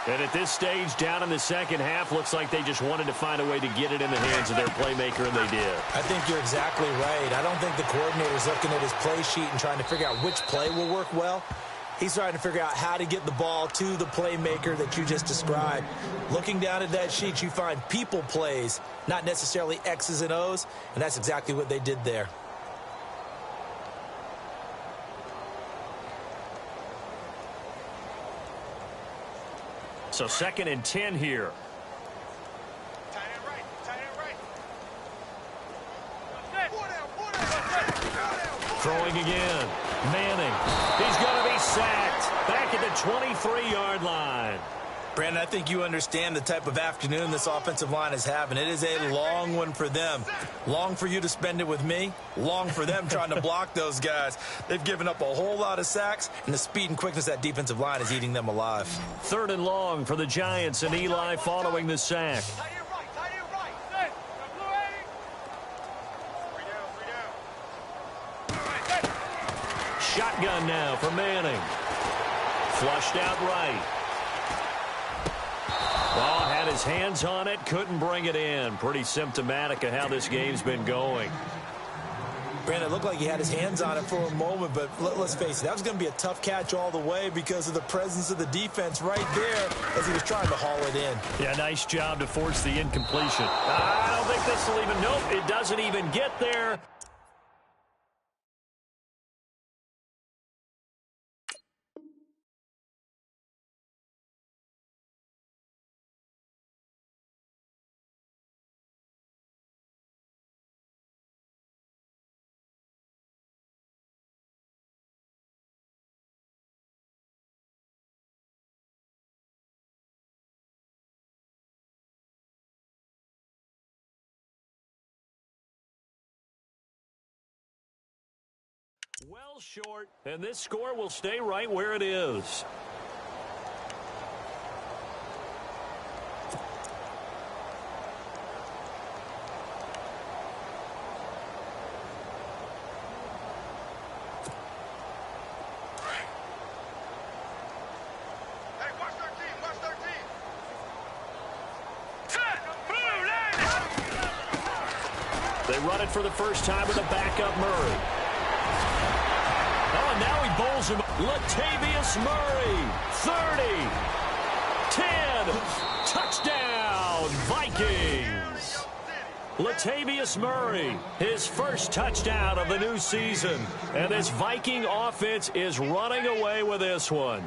B: And at this stage, down in the second half, looks like they just wanted to find a way to get it in the hands of their playmaker, and they did.
C: I think you're exactly right. I don't think the coordinator's looking at his play sheet and trying to figure out which play will work well. He's trying to figure out how to get the ball to the playmaker that you just described. Looking down at that sheet, you find people plays, not necessarily X's and O's, and that's exactly what they did there.
B: So 2nd and 10 here.
D: Tight end right. Tight end right.
B: Throwing again. Manning. He's going to be sacked. Back at the 23-yard line.
C: Brandon, I think you understand the type of afternoon this offensive line is having. It is a long one for them. Long for you to spend it with me. Long for them trying to block those guys. They've given up a whole lot of sacks, and the speed and quickness of that defensive line is eating them alive.
B: 3rd and long for the Giants, and Eli following the sack.
D: Tight end right. Tight end right. Hey, blue 80. 3 down.
B: Shotgun now for Manning. Flushed out right. Ball had his hands on it, couldn't bring it in. Pretty symptomatic of how this game's been going.
C: Brandon, it looked like he had his hands on it for a moment, but let's face it, that was going to be a tough catch all the way because of the presence of the defense right there as he was trying to haul it in.
B: Yeah, nice job to force the incompletion. I don't think this will even, nope, it doesn't even get there. Well short, and this score will stay right where it is.
D: Hey, watch 13. Watch 13. Set. Blue line.
B: They run it for the first time with a backup Murray. Oh, and now he bowls him. Latavius Murray, 30, 10, touchdown, Vikings. Latavius Murray, his first touchdown of the new season. And this Viking offense is running away with this one.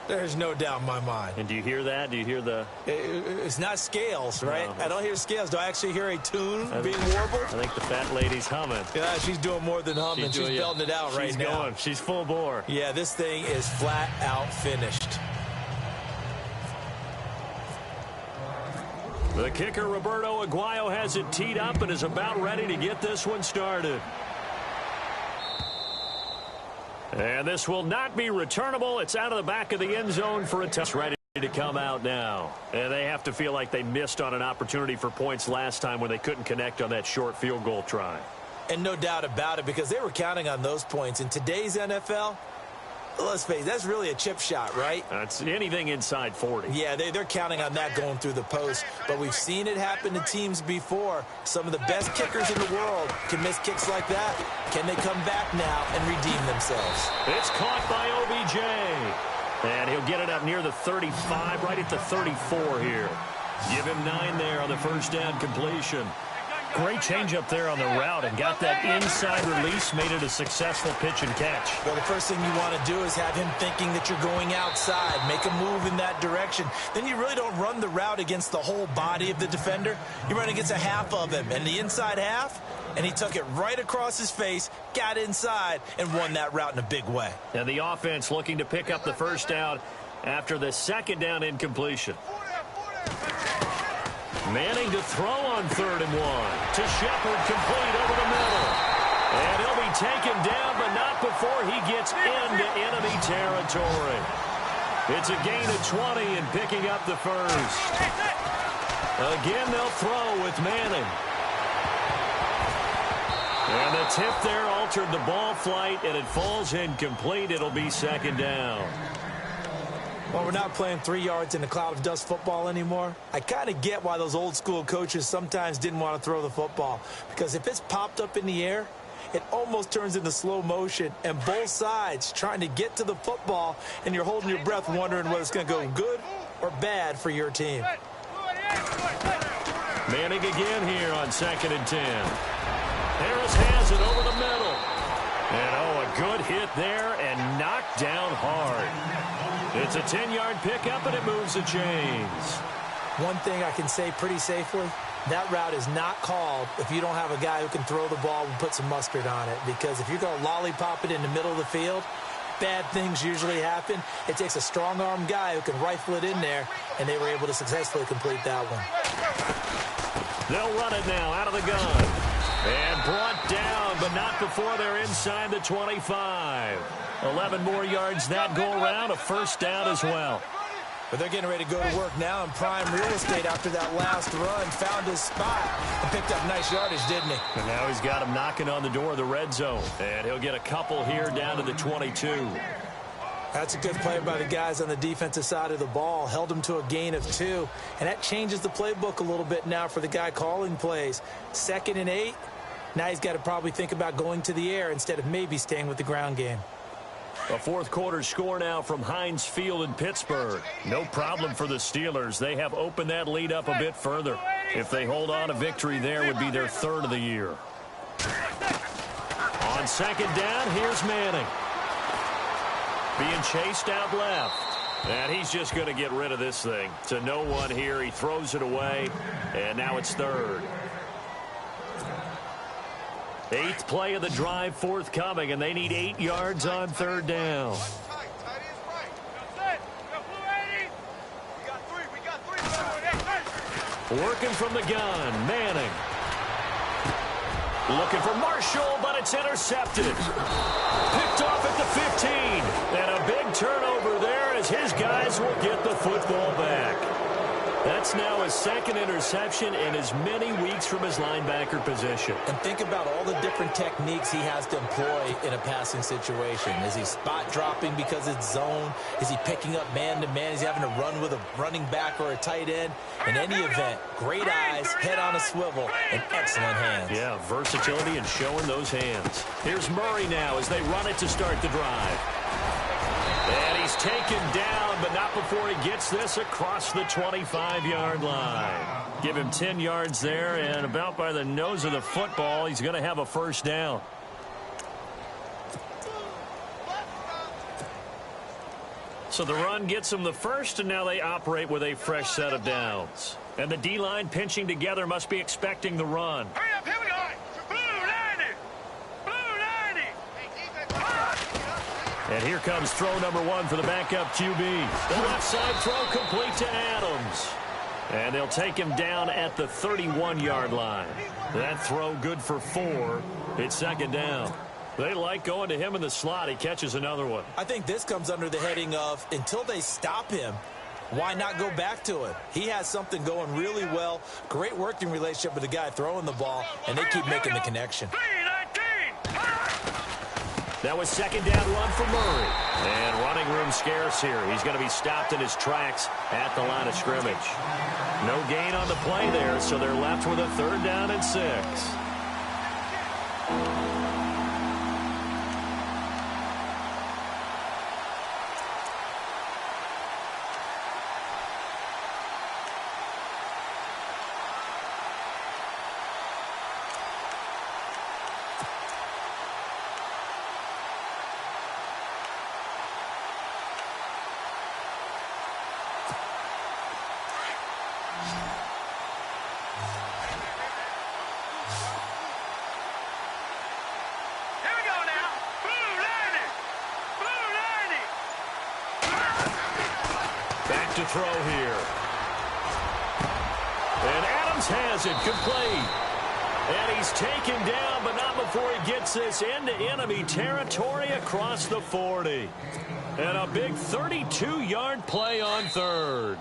C: There's no doubt in my mind.
B: And do you hear that? Do you hear the...
C: It's not scales, right?
B: No.
C: I don't hear scales. Do I actually hear a tune being warbled?
B: I think the fat lady's humming.
C: Yeah, she's doing more than humming. She's belting it out right now.
B: She's going. She's full bore.
C: Yeah, this thing is flat out finished.
B: The kicker, Roberto Aguayo, has it teed up and is about ready to get this one started. And this will not be returnable. It's out of the back of the end zone for a touch. Ready to come out now. And they have to feel like they missed on an opportunity for points last time when they couldn't connect on that short field goal try.
C: And no doubt about it, because they were counting on those points. In today's NFL, let's face it, that's really a chip shot, right?
B: It's anything inside 40.
C: Yeah, they're counting on that going through the post. But we've seen it happen to teams before. Some of the best kickers in the world can miss kicks like that. Can they come back now and redeem themselves?
B: It's caught by OBJ. And he'll get it up near the 35, right at the 34 here. Give him 9 there on the first down completion. Great change up there on the route and got that inside release, made it a successful pitch and catch.
C: Well, the first thing you want to do is have him thinking that you're going outside, make a move in that direction. Then you really don't run the route against the whole body of the defender. You run against a half of him, and the inside half, and he took it right across his face, got inside, and won that route in a big way.
B: And the offense looking to pick up the first down after the second down incompletion. Manning to throw on 3rd and 1. To Shepard, complete over the middle. And he'll be taken down, but not before he gets into enemy territory. It's a gain of 20 and picking up the first. Again, they'll throw with Manning. And the tip there altered the ball flight, and it falls incomplete. It'll be 2nd down.
C: Well, we're not playing 3 yards in a cloud of dust football anymore. I kind of get why those old school coaches sometimes didn't want to throw the football. Because if it's popped up in the air, it almost turns into slow motion. And both sides trying to get to the football, and you're holding your breath wondering whether it's going to go good or bad for your team.
B: Manning again here on 2nd and 10. Harris has it over the middle. And, a good hit there and knocked down hard. It's a 10-yard pickup, and it moves the chains.
C: One thing I can say pretty safely, that route is not called if you don't have a guy who can throw the ball and put some mustard on it. Because if you're going to lollipop it in the middle of the field, bad things usually happen. It takes a strong-arm guy who can rifle it in there, and they were able to successfully complete that one.
B: They'll run it now out of the gun. And brought down, but not before they're inside the 25. 11 more yards that go around, a first down as well.
C: But they're getting ready to go to work now in prime real estate after that last run. Found his spot and picked up nice yardage, didn't he?
B: And now he's got him knocking on the door of the red zone. And he'll get a couple here down to the 22.
C: That's a good play by the guys on the defensive side of the ball. Held him to a gain of 2. And that changes the playbook a little bit now for the guy calling plays. 2nd and 8. Now he's got to probably think about going to the air instead of maybe staying with the ground game.
B: A fourth quarter score now from Heinz Field in Pittsburgh. No problem for the Steelers. They have opened that lead up a bit further. If they hold on, a victory there would be their 3rd of the year. On 2nd down, here's Manning. Being chased out left. And he's just going to get rid of this thing. To no one here. He throws it away. And now it's 3rd. 8th play of the drive forthcoming, and they need 8 yards on 3rd down. Working from the gun, Manning. Looking for Marshall, but it's intercepted. Picked off at the 15. And a big turnover there as his guys will get the football back. That's now his 2nd interception in as many weeks from his linebacker position.
C: And think about all the different techniques he has to employ in a passing situation. Is he spot dropping because it's zone? Is he picking up man-to-man? Is he having to run with a running back or a tight end? In any event, great eyes, head on a swivel, and excellent hands.
B: Yeah, versatility and showing those hands. Here's Murray now as they run it to start the drive. And he's taken down, but not before he gets this across the 25-yard line. Give him 10 yards there, and about by the nose of the football, he's going to have a first down. So the run gets them the first, and now they operate with a fresh set of downs. And the D-line pinching together must be expecting the run.
D: Hurry up, here we go.
B: And here comes throw number 1 for the backup QB. The left side throw complete to Adams. And they'll take him down at the 31-yard line. That throw good for 4. It's 2nd down. They like going to him in the slot. He catches another one.
C: I think this comes under the heading of until they stop him, why not go back to it? He has something going really well. Great working relationship with the guy throwing the ball, and they keep making the connection.
B: That was 2nd down run for Murray. And running room scarce here. He's going to be stopped in his tracks at the line of scrimmage. No gain on the play there, so they're left with a 3rd down and 6. to throw here. And Adams has it, complete. And he's taken down, but not before he gets this into enemy territory across the 40. And a big 32-yard play on third.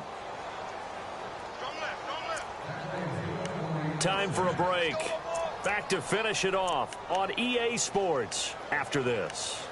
B: Time for a break. Back to finish it off on EA Sports after this.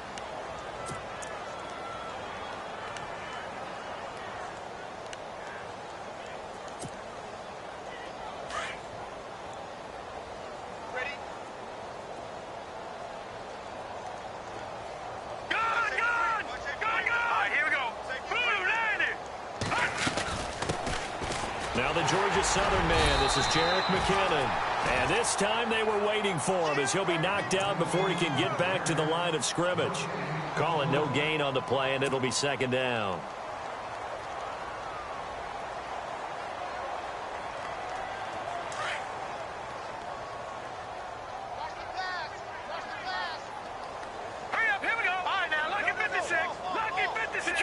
B: Now the Georgia Southern man, this is Jerick McKinnon. And this time they were waiting for him as he'll be knocked out before he can get back to the line of scrimmage. Call it no gain on the play, and it'll be second down.
D: Hurry up, here we go. All right, now, lucky 56. Lucky 56.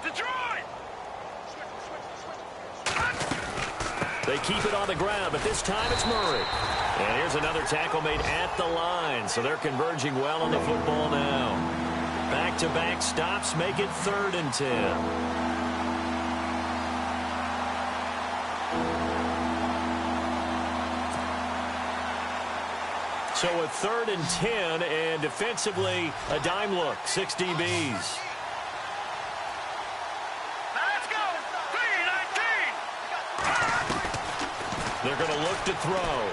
D: Detroit!
B: They keep it on the ground, but this time it's Murray. And here's another tackle made at the line, so they're converging well on the football now. Back-to-back stops make it 3rd and 10. So a 3rd and 10, and defensively, a dime look, 6 DBs. They're going to look to throw.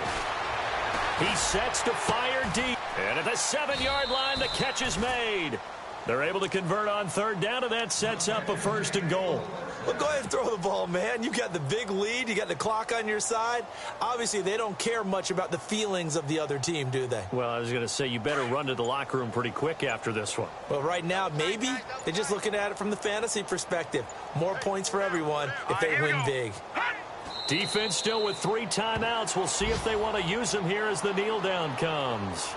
B: He sets to fire deep. And at the 7-yard line, the catch is made. They're able to convert on 3rd down, and that sets up a 1st and goal.
C: Well, go ahead and throw the ball, man. You got the big lead. You got the clock on your side. Obviously, they don't care much about the feelings of the other team, do they?
B: Well, I was going to say, you better run to the locker room pretty quick after this one.
C: Well, right now, maybe they're just looking at it from the fantasy perspective. More points for everyone if they win big.
B: Defense still with 3 timeouts. We'll see if they want to use them here as the kneel down comes.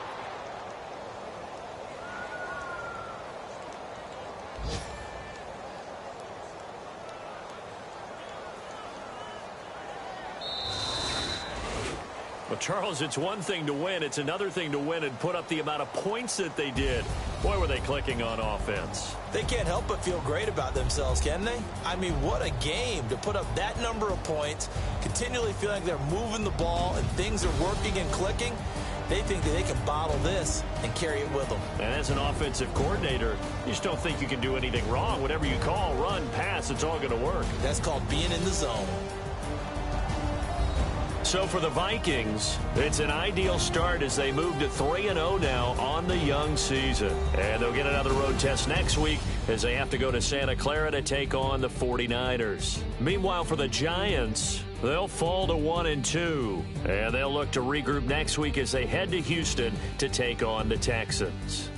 B: Well, Charles, it's one thing to win. It's another thing to win and put up the amount of points that they did. Boy, were they clicking on offense.
C: They can't help but feel great about themselves, can they? I mean, what a game to put up that number of points, continually feel like they're moving the ball and things are working and clicking. They think that they can bottle this and carry it with them.
B: And as an offensive coordinator, you just don't think you can do anything wrong. Whatever you call, run, pass, it's all going to work.
C: That's called being in the zone.
B: So for the Vikings, it's an ideal start as they move to 3-0 now on the young season. And they'll get another road test next week as they have to go to Santa Clara to take on the 49ers. Meanwhile, for the Giants, they'll fall to 1-2. And they'll look to regroup next week as they head to Houston to take on the Texans.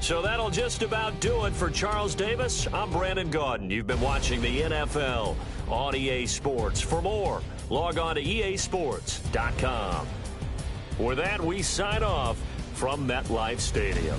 B: So that'll just about do it for Charles Davis. I'm Brandon Gaudin. You've been watching the NFL on EA Sports. For more, log on to easports.com. With that, we sign off from MetLife Stadium.